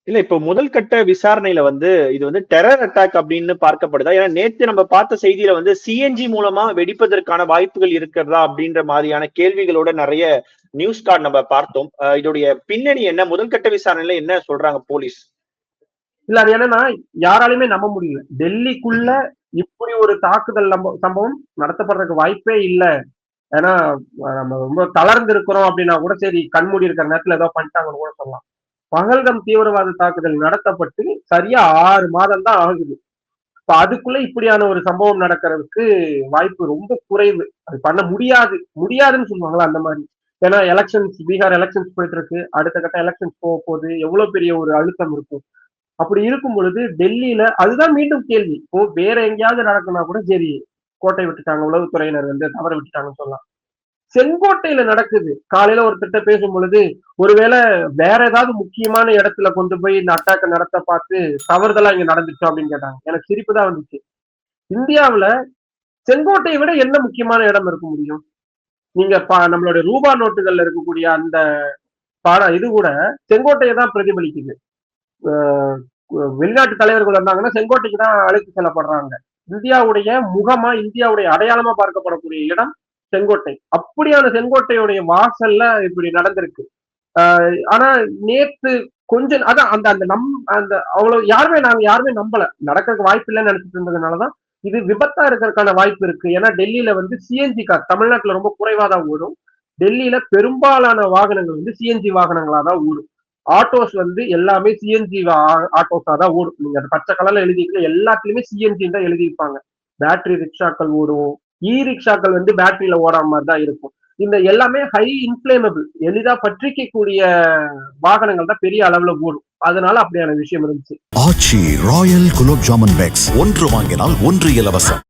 இல்ல இப்போ முதல் கட்ட விசாரணையில வந்து இது வந்து டெரர் அட்டாக் அப்படின்னு பார்க்கப்படுதா? ஏன்னா நேத்து நம்ம பார்த்த செய்தியில வந்து சிஎன்ஜி மூலமா வெடிப்பதற்கான வாய்ப்புகள் இருக்கிறதா? அப்படின்ற மாதிரியான கேள்விகளோட நெறைய நியூஸ் கார்ட் நம்ம பார்த்தோம். இதோடைய பின்னணி என்ன? முதல் கட்ட விசாரணையில என்ன சொல்றாங்க போலீஸ்? இல்ல அது என்னன்னா யாராலையுமே நம்ப முடியல. டெல்லிக்குள்ள இப்படி ஒரு தாக்குதல் சம்பவம் நடத்தப்படுறதுக்கு வாய்ப்பே இல்ல. ஏன்னா நம்ம ரொம்ப தளர்ந்து இருக்கிறோம் அப்படின்னா கூட சரி கண்மூடி இருக்கிற நேரத்துல ஏதோ பண்ணிட்டாங்கன்னு கூட சொல்லலாம். பகல்கம் தீவிரவாத தாக்குதல் நடத்தப்பட்டு சரியா 6 மாதம் தான் ஆகுது. இப்ப அதுக்குள்ள இப்படியான ஒரு சம்பவம் நடக்கிறதுக்கு வாய்ப்பு ரொம்ப குறைவு. அது பண்ண முடியாதுன்னு சொல்லுவாங்களா அந்த மாதிரி. ஏன்னா எலெக்ஷன்ஸ் பீகார் எலெக்ஷன்ஸ் போயிட்டு இருக்கு. அடுத்த கட்ட எலெக்ஷன்ஸ் போக போகுது. எவ்வளவு பெரிய ஒரு அழுத்தம் இருக்கும். அப்படி இருக்கும் பொழுது டெல்லியில அதுதான் மீண்டும் கேள்வி. இப்போ வேற எங்கேயாவது நடக்குன்னா கூட சரி கோட்டை விட்டுட்டாங்க, உளவுத்துறையினர் வந்து தவற விட்டுட்டாங்கன்னு சொல்லலாம். செங்கோட்டையில நடக்குது. காலையில ஒருத்தர்ட்ட பேசும் பொழுது, ஒருவேளை வேற ஏதாவது முக்கியமான இடத்துல கொண்டு போய் இந்த அட்டாக்க நடத்த பார்த்து தவறுதலா இங்க நடந்துச்சோ அப்படின்னு கேட்டாங்க. எனக்கு சிரிப்பு தான் வந்துச்சு. இந்தியாவுல செங்கோட்டையை விட என்ன முக்கியமான இடம் இருக்க முடியும்? நீங்க நம்மளுடைய ரூபா நோட்டுகள்ல இருக்கக்கூடிய அந்த இது கூட செங்கோட்டையை தான் பிரதிபலிக்குது. வெளிநாட்டு தலைவர்கள் வந்தாங்கன்னா செங்கோட்டைக்கு தான் அழைத்து செல்லப்படுறாங்க. இந்தியாவுடைய முகமா, இந்தியாவுடைய அடையாளமா பார்க்கப்படக்கூடிய இடம் செங்கோட்டை. அப்படியான செங்கோட்டையுடைய வாசல்ல இப்படி நடந்திருக்கு. ஆனா நேத்து கொஞ்சம் அதான் அந்த அந்த நம் அந்த அவ்வளவு நாங்க யாருமே நம்பல. நடக்கிறதுக்கு வாய்ப்பு இல்லைன்னு நினைச்சிட்டு இருந்ததுனாலதான் இது விபத்தா இருக்கிறதுக்கான வாய்ப்பு இருக்கு. ஏன்னா டெல்லியில வந்து சிஎன்ஜி கார் தமிழ்நாட்டுல ரொம்ப குறைவாதான் ஓடும். டெல்லியில பெரும்பாலான வாகனங்கள் வந்து சிஎன்ஜி வாகனங்களா தான் ஓடும். ஆட்டோஸ் வந்து எல்லாமே சிஎன்ஜி ஆட்டோஸா தான் ஓடும். நீங்க அந்த பச்சை கலர்ல எழுதிக்கல எல்லாத்துலயுமே சிஎன்ஜி தான் எழுதியிருப்பாங்க. பேட்டரி ரிக்ஷாக்கள் ஓடும். இ ரிக்ஷாக்கள் வந்து பேட்டரியில ஓடாம மாதிரி தான் இருக்கும். இந்த எல்லாமே ஹை இன்ஃபிளேமபிள் எளிதா பற்றிக்கக்கூடிய வாகனங்கள் தான் பெரிய அளவுல ஓடும். அதனால அப்படியான விஷயம் இருந்துச்சு. ஆச்சி ராயல் குலோப் ஜாமுன் பேக்ஸ் 1 வாங்கினால் 1 இலவசம்.